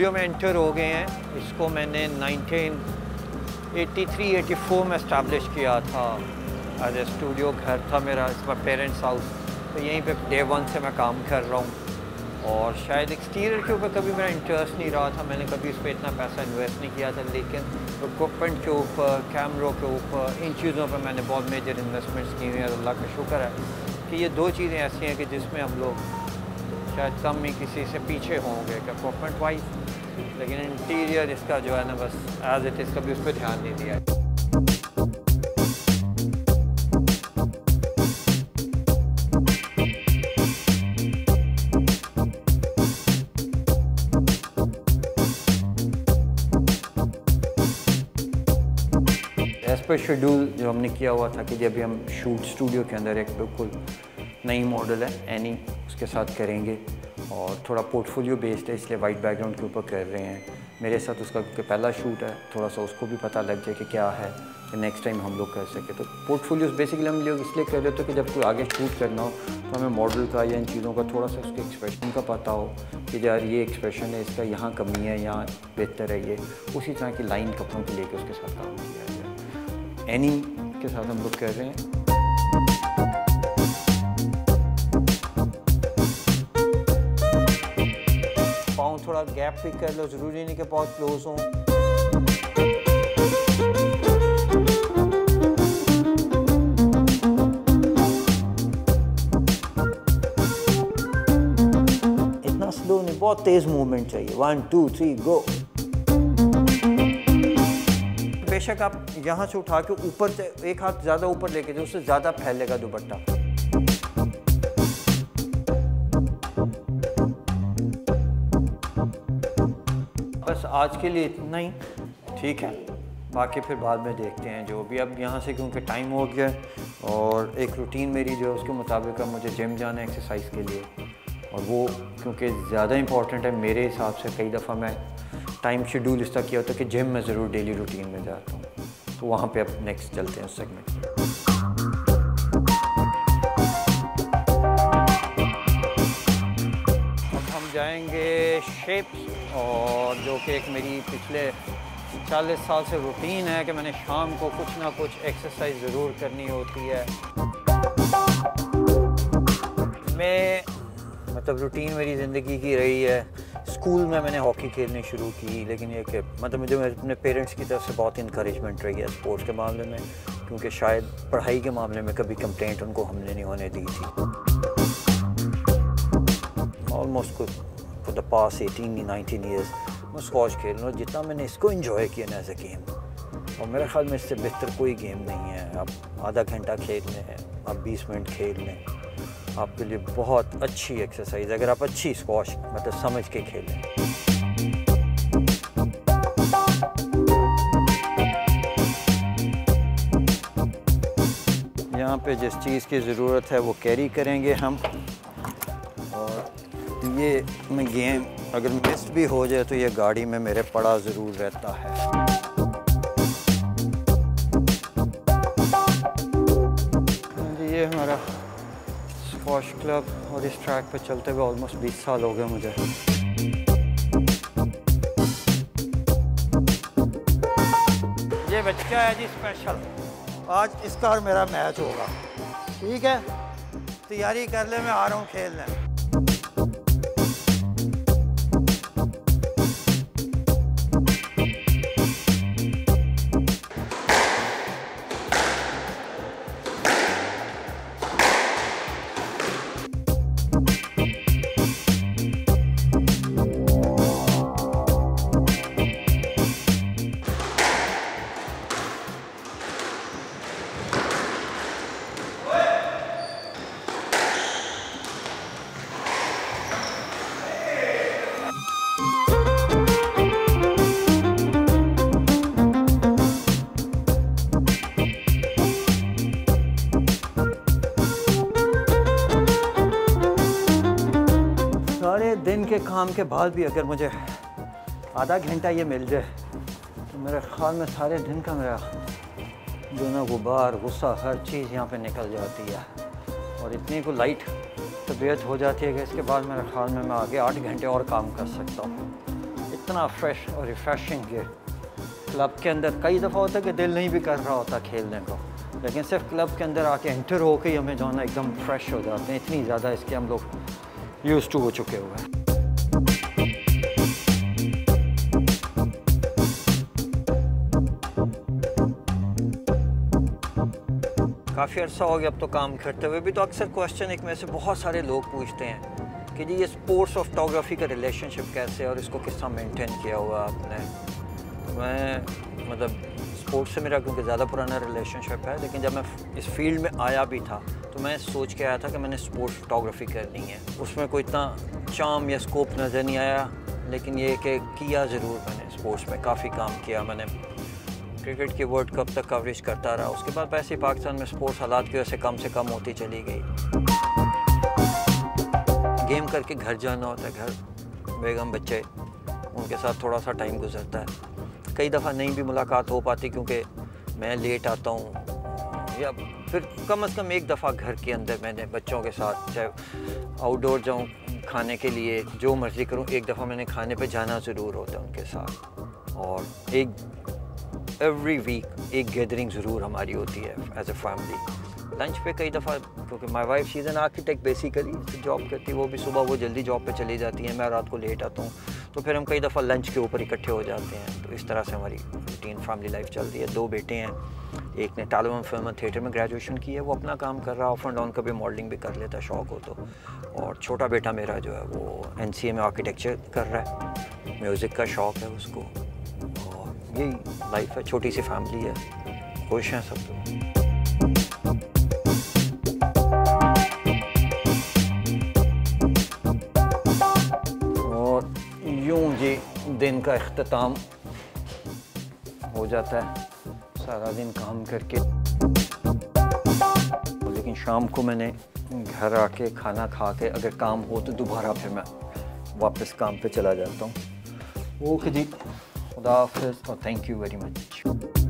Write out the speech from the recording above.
Studio में enter हो गए हैं। इसको मैंने 1983-84 में इस्टेब्लिश किया था एज ए स्टूडियो। घर था मेरा, इसका पेरेंट्स हाउस, तो यहीं पे डे 1 से मैं काम कर रहा हूँ। और शायद एक्सटीरियर के ऊपर कभी मेरा इंटरेस्ट नहीं रहा था, मैंने कभी उस पर इतना पैसा इन्वेस्ट नहीं किया था, लेकिन इक्विपमेंट के ऊपर, कैमरों के ऊपर, इन चीज़ों पर मैंने बहुत मेजर इन्वेस्टमेंट्स की हुई हैं। अल्लाह का शुक्र है कि ये दो चीज़ें ऐसी हैं कि जिसमें हम लोग शायद कम ही किसी से पीछे होंगे इक्विपमेंट वाइज, लेकिन इंटीरियर इसका जो है ना बस एज इट इज़, कभी उस पर ध्यान नहीं दिया। एज पर शेड्यूल जो हमने किया हुआ था कि जब भी हम शूट स्टूडियो के अंदर एक बिल्कुल नई मॉडल है एनी, उसके साथ करेंगे और थोड़ा पोर्टफोलियो बेस्ड है, इसलिए वाइट बैकग्राउंड के ऊपर कर रहे हैं। मेरे साथ उसका क्योंकि पहला शूट है, थोड़ा सा उसको भी पता लग जाए कि क्या है, कि नेक्स्ट टाइम हम लोग कर सके। तो पोर्टफोलियोज बेसिकली हम लोग इसलिए कर रहे थे कि जब कोई आगे शूट करना हो तो हमें मॉडल का या इन चीज़ों का थोड़ा सा उसके एक्सप्रेशन का पता हो कि यार ये एक्सप्रेशन है, इसका यहाँ कमी है, यहाँ बेहतर है, ये उसी तरह की लाइन कपड़ों की लेके उसके साथ काम किया जाए। एनी के साथ हम लोग कर रहे हैं। पाँव थोड़ा गैप भी कर लो, ज़रूरी नहीं कि पाँव क्लोज हों। इतना स्लो नहीं, बहुत तेज़ मूवमेंट चाहिए। 1 2 3 गो। बेशक आप यहाँ से उठा के ऊपर से एक हाथ ज़्यादा ऊपर लेके जाओ, उससे ज़्यादा फैलेगा दुपट्टा। बस आज के लिए इतना ही, ठीक है, बाकी फिर बाद में देखते हैं जो भी। अब यहाँ से क्योंकि टाइम हो गया और एक रूटीन मेरी जो है उसके मुताबिक अब मुझे जिम जाना है एक्सरसाइज के लिए, और वो क्योंकि ज़्यादा इम्पॉर्टेंट है मेरे हिसाब से। कई दफ़ा मैं टाइम शेड्यूल इस तरह किया होता है कि जिम में ज़रूर डेली रूटीन में जाता हूँ, तो वहाँ पे अब नेक्स्ट चलते हैं उस सेगमेंट में। अब हम जाएंगे शेप्स, और जो कि एक मेरी पिछले 40 साल से रूटीन है कि मैंने शाम को कुछ ना कुछ एक्सरसाइज ज़रूर करनी होती है। मैं मतलब रूटीन मेरी ज़िंदगी की रही है। स्कूल में मैंने हॉकी खेलनी शुरू की, लेकिन ये कि मतलब मुझे अपने पेरेंट्स की तरफ से बहुत इंकरेजमेंट रही है स्पोर्ट्स के मामले में, क्योंकि शायद पढ़ाई के मामले में कभी कंप्लेंट उनको हमने नहीं होने दी थी। Almost for the pass 18-19 years मैं स्क्वॉश खेल रहा हूँ। जितना मैंने इसको इन्जॉय किया ना एज ए गेम, और मेरे ख्याल में इससे बेहतर कोई गेम नहीं है। आप आधा घंटा खेल लें, आप 20 मिनट खेल लें, आपके लिए बहुत अच्छी एक्सरसाइज, अगर आप अच्छी स्क्वॉश मतलब समझ के खेलें। यहाँ पे जिस चीज़ की ज़रूरत है वो कैरी करेंगे हम, और ये मैं गेम अगर मिस भी हो जाए तो ये गाड़ी में मेरे पड़ा ज़रूर रहता है। ये हमारा स्क्वॉश क्लब, और इस ट्रैक पे चलते हुए ऑलमोस्ट 20 साल हो गए मुझे। ये बच्चा है जी स्पेशल, आज इसका और मेरा मैच होगा, ठीक है? तैयारी कर ले, मैं आ रहा हूँ खेलने। दिन के काम के बाद भी अगर मुझे आधा घंटा ये मिल जाए तो मेरे ख्याल में सारे दिन का मेरा दोनों गुबार, गुस्सा, हर चीज़ यहाँ पे निकल जाती है, और इतनी को लाइट तबीयत हो जाती है कि इसके बाद मेरे ख्याल में मैं आगे 8 घंटे और काम कर सकता हूँ। इतना फ्रेश और रिफ़्रेशिंग है। क्लब के अंदर कई दफ़ा होता है कि दिल नहीं भी कर रहा होता खेलने को, लेकिन सिर्फ क्लब के अंदर आके एंटर होके ही हमें जो है ना एकदम फ्रेश हो जाते हैं। इतनी ज़्यादा इसके हम लोग यूज़ टू हो चुके हुए हैं। काफ़ी अर्सा हो गया अब तो काम करते हुए भी। तो अक्सर क्वेश्चन एक में से बहुत सारे लोग पूछते हैं कि जी ये स्पोर्ट्स और फोटोग्राफी का रिलेशनशिप कैसे है और इसको किस तरह मेंटेन किया हुआ आपने। तो मैं मतलब स्पोर्ट्स से मेरा क्योंकि ज़्यादा पुराना रिलेशनशिप है, लेकिन जब मैं इस फील्ड में आया भी था तो मैं सोच के आया था कि मैंने स्पोर्ट्स फोटोग्राफी करनी है। उसमें कोई इतना चार्म या स्कोप नज़र नहीं आया, लेकिन ये कि किया ज़रूर मैंने। स्पोर्ट्स में काफ़ी काम किया मैंने, क्रिकेट की वर्ल्ड कप तक कवरेज करता रहा। उसके बाद वैसे पाकिस्तान में स्पोर्ट्स हालात की वजह से कम होती चली गई। गेम करके घर जाना होता है, घर बेगम बच्चे उनके साथ थोड़ा सा टाइम गुजरता है। कई दफ़ा नहीं भी मुलाकात हो पाती क्योंकि मैं लेट आता हूँ, या फिर कम से कम एक दफ़ा घर के अंदर मैंने बच्चों के साथ चाहे आउटडोर जाऊँ खाने के लिए, जो मर्ज़ी करूँ, एक दफ़ा मैंने खाने पे जाना ज़रूर होता है उनके साथ। और एवरी वीक एक गैदरिंग ज़रूर हमारी होती है एज ए फैमिली। लंच पे कई दफ़ा, क्योंकि my wife she is an architect basically, job करती है वो भी, सुबह वो जल्दी जॉब पे चली जाती है, मैं रात को लेट आता हूँ, तो फिर हम कई दफ़ा लंच के ऊपर इकट्ठे हो जाते हैं। तो इस तरह से हमारी रूटीन फैमिली लाइफ चलती है। 2 बेटे हैं, एक ने टालवन फिल्म और थिएटर में ग्रेजुएशन की है, वो अपना काम कर रहा है, ऑफ एंड डाउन कभी मॉडलिंग भी कर लेता है शौक हो तो। और छोटा बेटा मेरा जो है वो NCA में आर्किटेक्चर कर रहा है, म्यूज़िक का शौक़ है उसको। यही लाइफ है, छोटी सी फैमिली है, खुश हैं सब लोग। और यूं जी दिन का इख्तिताम हो जाता है, सारा दिन काम करके। लेकिन शाम को मैंने घर आके खाना खा के अगर काम हो तो दोबारा फिर मैं वापस काम पे चला जाता हूँ। ओके जी, खुदा हाफ़िज़ और थैंक यू वेरी मच।